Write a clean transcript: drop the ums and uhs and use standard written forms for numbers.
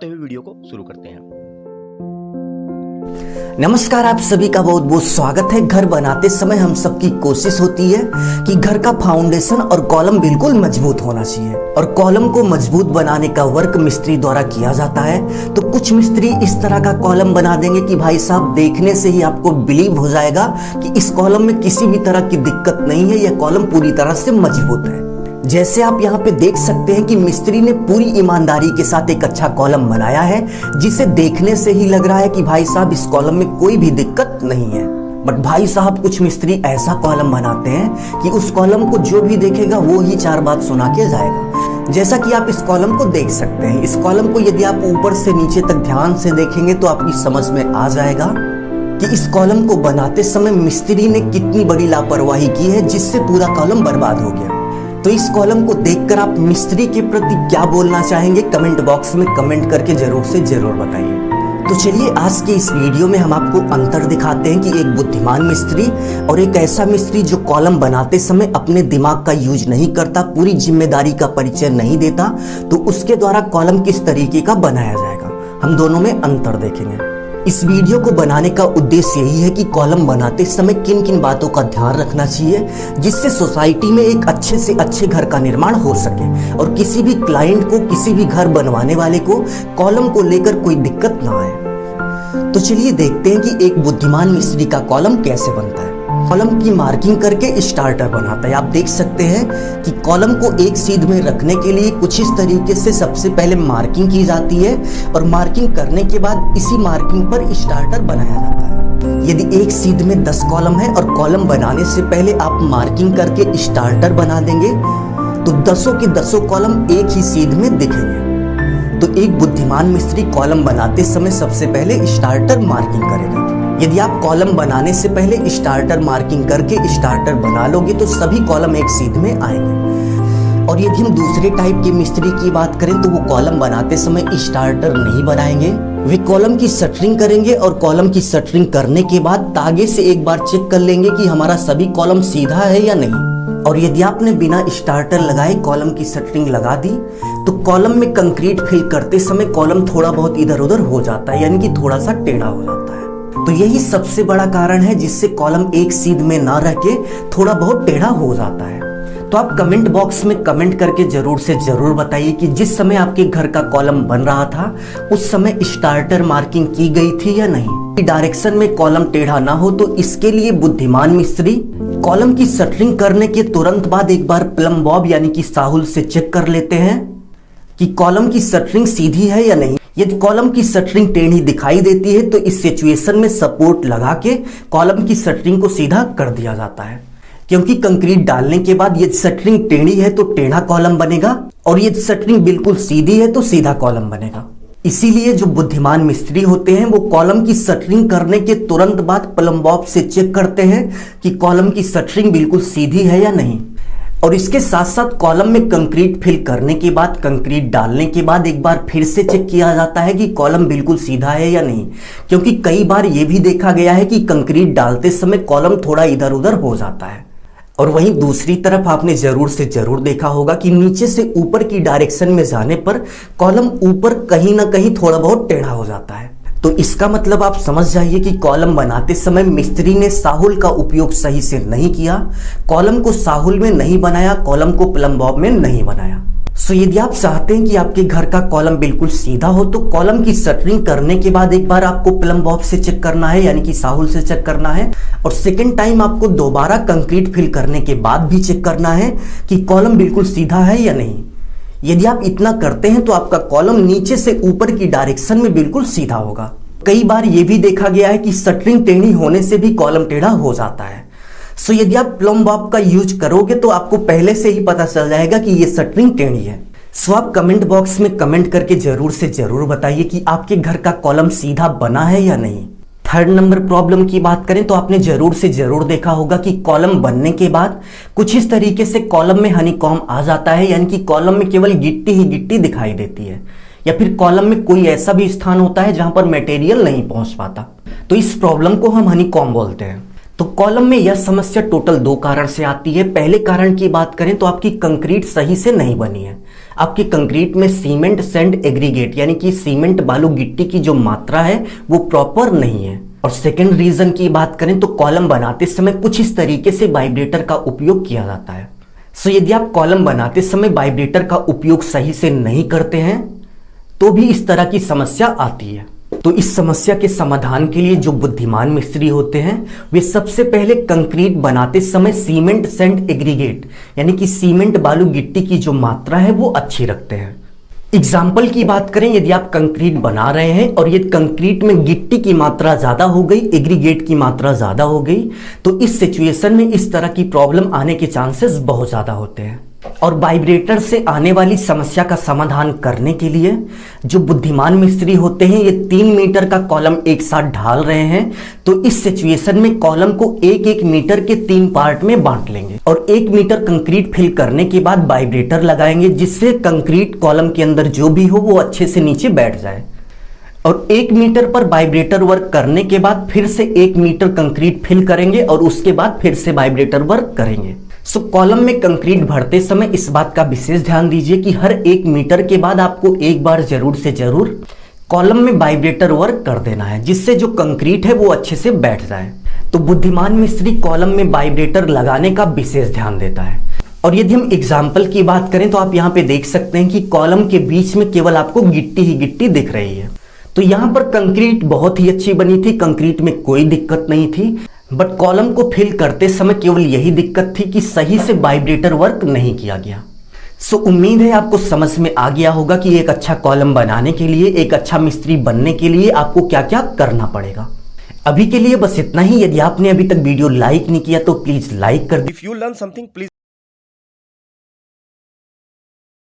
आते हुए वीडियो को शुरू करते हैं। नमस्कार, आप सभी का बहुत बहुत स्वागत है। घर बनाते समय हम सबकी कोशिश होती है कि घर का फाउंडेशन और कॉलम बिल्कुल मजबूत होना चाहिए, और कॉलम को मजबूत बनाने का वर्क मिस्त्री द्वारा किया जाता है। तो कुछ मिस्त्री इस तरह का कॉलम बना देंगे कि भाई साहब देखने से ही आपको बिलीव हो जाएगा कि इस कॉलम में किसी भी तरह की दिक्कत नहीं है, यह कॉलम पूरी तरह से मजबूत है। जैसे आप यहाँ पे देख सकते हैं कि मिस्त्री ने पूरी ईमानदारी के साथ एक अच्छा कॉलम बनाया है, जिसे देखने से ही लग रहा है कि भाई साहब इस कॉलम में कोई भी दिक्कत नहीं है। बट भाई साहब कुछ मिस्त्री ऐसा कॉलम बनाते हैं कि उस कॉलम को जो भी देखेगा वो ही चार बात सुना के जाएगा। जैसा कि आप इस कॉलम को देख सकते हैं, इस कॉलम को यदि आप ऊपर से नीचे तक ध्यान से देखेंगे तो आपकी समझ में आ जाएगा कि इस कॉलम को बनाते समय मिस्त्री ने कितनी बड़ी लापरवाही की है, जिससे पूरा कॉलम बर्बाद हो गया। तो इस कॉलम को देखकर आप मिस्त्री के प्रति क्या बोलना चाहेंगे, कमेंट बॉक्स में कमेंट करके जरूर से जरूर बताइए। तो चलिए आज के इस वीडियो में हम आपको अंतर दिखाते हैं कि एक बुद्धिमान मिस्त्री और एक ऐसा मिस्त्री जो कॉलम बनाते समय अपने दिमाग का यूज नहीं करता, पूरी जिम्मेदारी का परिचय नहीं देता, तो उसके द्वारा कॉलम किस तरीके का बनाया जाएगा, हम दोनों में अंतर देखेंगे। इस वीडियो को बनाने का उद्देश्य यही है कि कॉलम बनाते समय किन किन बातों का ध्यान रखना चाहिए, जिससे सोसाइटी में एक अच्छे से अच्छे घर का निर्माण हो सके और किसी भी क्लाइंट को, किसी भी घर बनवाने वाले को कॉलम को लेकर कोई दिक्कत ना आए। तो चलिए देखते हैं कि एक बुद्धिमान मिस्त्री का कॉलम कैसे बनता है। कॉलम की मार्किंग करके स्टार्टर बनाता है। आप देख सकते हैं कि कॉलम को एक सीध में रखने के लिए कुछ इस तरीके से सबसे पहले मार्किंग की जाती है, और मार्किंग करने के बाद इसी मार्किंग पर स्टार्टर बनाया जाता है। यदि एक सीध में 10 कॉलम है और कॉलम बनाने से पहले आप मार्किंग करके स्टार्टर बना देंगे तो 10 के 10 कॉलम एक ही सीध में दिखेंगे। तो एक बुद्धिमान मिस्त्री कॉलम बनाते समय सबसे पहले स्टार्टर मार्किंग करेगा। यदि आप कॉलम बनाने से पहले स्टार्टर मार्किंग करके स्टार्टर बना लोगे तो सभी कॉलम एक सीध में आएंगे। और यदि हम दूसरे टाइप के मिस्त्री की बात करें तो वो कॉलम बनाते समय स्टार्टर नहीं बनाएंगे, वे कॉलम की शटरिंग करेंगे और कॉलम की शटरिंग करने के बाद तागे से एक बार चेक कर लेंगे कि हमारा सभी कॉलम सीधा है या नहीं। और यदि आपने बिना स्टार्टर लगाए कॉलम की शटरिंग लगा दी तो कॉलम में कंक्रीट फिल करते समय कॉलम थोड़ा बहुत इधर उधर हो जाता है, यानी कि थोड़ा सा टेढ़ा हो जाता है। तो यही सबसे बड़ा कारण है जिससे कॉलम एक सीध में ना रह के थोड़ा बहुत टेढ़ा हो जाता है। तो आप कमेंट बॉक्स में कमेंट करके जरूर से जरूर बताइए कि जिस समय आपके घर का कॉलम बन रहा था उस समय स्टार्टर मार्किंग की गई थी या नहीं। डायरेक्शन में कॉलम टेढ़ा ना हो तो इसके लिए बुद्धिमान मिस्त्री कॉलम की शटरिंग करने के तुरंत बाद एक बार प्लम बॉब यानी कि साहुल से चेक कर लेते हैं कि कॉलम की शटरिंग सीधी है या नहीं। यदि कॉलम की शटरिंग टेढ़ी दिखाई देती है तो इस सिचुएशन में सपोर्ट लगा के कॉलम की शटरिंग को सीधा कर दिया जाता है, क्योंकि कंक्रीट डालने के बाद यदि शटरिंग टेढ़ी है तो टेढ़ा कॉलम बनेगा और यदि शटरिंग बिल्कुल सीधी है तो सीधा कॉलम बनेगा। इसीलिए जो बुद्धिमान मिस्त्री होते हैं वो कॉलम की शटरिंग करने के तुरंत बाद प्लम बॉब से चेक करते हैं कि कॉलम की शटरिंग बिल्कुल सीधी है या नहीं। और इसके साथ साथ कॉलम में कंक्रीट फिल करने के बाद, कंक्रीट डालने के बाद एक बार फिर से चेक किया जाता है कि कॉलम बिल्कुल सीधा है या नहीं, क्योंकि कई बार यह भी देखा गया है कि कंक्रीट डालते समय कॉलम थोड़ा इधर उधर हो जाता है। और वहीं दूसरी तरफ आपने जरूर से जरूर देखा होगा कि नीचे से ऊपर की डायरेक्शन में जाने पर कॉलम ऊपर कहीं ना कहीं थोड़ा बहुत टेढ़ा हो जाता है। तो इसका मतलब आप समझ जाइए कि कॉलम बनाते समय मिस्त्री ने साहुल का उपयोग सही से नहीं किया, कॉलम को साहुल में नहीं बनाया, कॉलम को प्लम बॉब में नहीं बनाया। सो यदि आप चाहते हैं कि आपके घर का कॉलम बिल्कुल सीधा हो तो कॉलम की शटरिंग करने के बाद एक बार आपको प्लम बॉब से चेक करना है, यानी कि साहुल से चेक करना है, और सेकेंड टाइम आपको दोबारा कंक्रीट फिल करने के बाद भी चेक करना है कि कॉलम बिल्कुल सीधा है या नहीं। यदि आप इतना करते हैं तो आपका कॉलम नीचे से ऊपर की डायरेक्शन में बिल्कुल सीधा होगा। कई बार यह भी देखा गया है कि शटरिंग टेढ़ी होने से भी कॉलम टेढ़ा हो जाता है। सो यदि आप प्लम बॉब का यूज करोगे तो आपको पहले से ही पता चल जाएगा कि ये शटरिंग टेढ़ी है। सो आप कमेंट बॉक्स में कमेंट करके जरूर से जरूर बताइए कि आपके घर का कॉलम सीधा बना है या नहीं। थर्ड नंबर प्रॉब्लम की बात करें तो आपने जरूर से जरूर देखा होगा कि कॉलम बनने के बाद कुछ इस तरीके से कॉलम में हनीकॉम्ब आ जाता है, यानी कि कॉलम में केवल गिट्टी ही गिट्टी दिखाई देती है, या फिर कॉलम में कोई ऐसा भी स्थान होता है जहां पर मटेरियल नहीं पहुंच पाता। तो इस प्रॉब्लम को हम हनीकॉम्ब बोलते हैं। तो कॉलम में यह समस्या टोटल 2 कारण से आती है। पहले कारण की बात करें तो आपकी कंक्रीट सही से नहीं बनी है। आपके कंक्रीट में सीमेंट सैंड एग्रीगेट यानी कि सीमेंट बालू गिट्टी की जो मात्रा है वो प्रॉपर नहीं है। और सेकंड रीजन की बात करें तो कॉलम बनाते समय कुछ इस तरीके से वाइब्रेटर का उपयोग किया जाता है। सो यदि आप कॉलम बनाते समय वाइब्रेटर का उपयोग सही से नहीं करते हैं तो भी इस तरह की समस्या आती है। तो इस समस्या के समाधान के लिए जो बुद्धिमान मिस्त्री होते हैं वे सबसे पहले कंक्रीट बनाते समय सीमेंट सैंड एग्रीगेट यानी कि सीमेंट बालू गिट्टी की जो मात्रा है वो अच्छी रखते हैं। एग्जाम्पल की बात करें, यदि आप कंक्रीट बना रहे हैं और ये कंक्रीट में गिट्टी की मात्रा ज्यादा हो गई, एग्रीगेट की मात्रा ज्यादा हो गई, तो इस सिचुएशन में इस तरह की प्रॉब्लम आने के चांसेस बहुत ज्यादा होते हैं। और वाइब्रेटर से आने वाली समस्या का समाधान करने के लिए जो बुद्धिमान मिस्त्री होते हैं ये 3 मीटर का कॉलम एक साथ ढाल रहे हैं, तो इस सिचुएशन में कॉलम को 1-1 मीटर के 3 पार्ट में बांट लेंगे और 1 मीटर कंक्रीट फिल करने के बाद वाइब्रेटर लगाएंगे, जिससे कंक्रीट कॉलम के अंदर जो भी हो वो अच्छे से नीचे बैठ जाए। और 1 मीटर पर वाइब्रेटर वर्क करने के बाद फिर से 1 मीटर कंक्रीट फिल करेंगे और उसके बाद फिर से वाइब्रेटर वर्क करेंगे। सो कॉलम में कंक्रीट भरते समय इस बात का विशेष ध्यान दीजिए कि हर 1 मीटर के बाद आपको एक बार जरूर से जरूर कॉलम में वाइब्रेटर वर्क कर देना है, जिससे जो कंक्रीट है वो अच्छे से बैठ जाए। तो बुद्धिमान मिस्त्री कॉलम में वाइब्रेटर लगाने का विशेष ध्यान देता है। और यदि हम एग्जाम्पल की बात करें तो आप यहाँ पे देख सकते हैं कि कॉलम के बीच में केवल आपको गिट्टी ही गिट्टी दिख रही है। तो यहाँ पर कंक्रीट बहुत ही अच्छी बनी थी, कंक्रीट में कोई दिक्कत नहीं थी, बट कॉलम को फिल करते समय केवल यही दिक्कत थी कि सही से वाइब्रेटर वर्क नहीं किया गया। सो उम्मीद है आपको समझ में आ गया होगा कि एक अच्छा कॉलम बनाने के लिए, एक अच्छा मिस्त्री बनने के लिए आपको क्या क्या करना पड़ेगा। अभी के लिए बस इतना ही। यदि आपने अभी तक वीडियो लाइक नहीं किया तो प्लीज लाइक कर दीजिए। If you learn something, please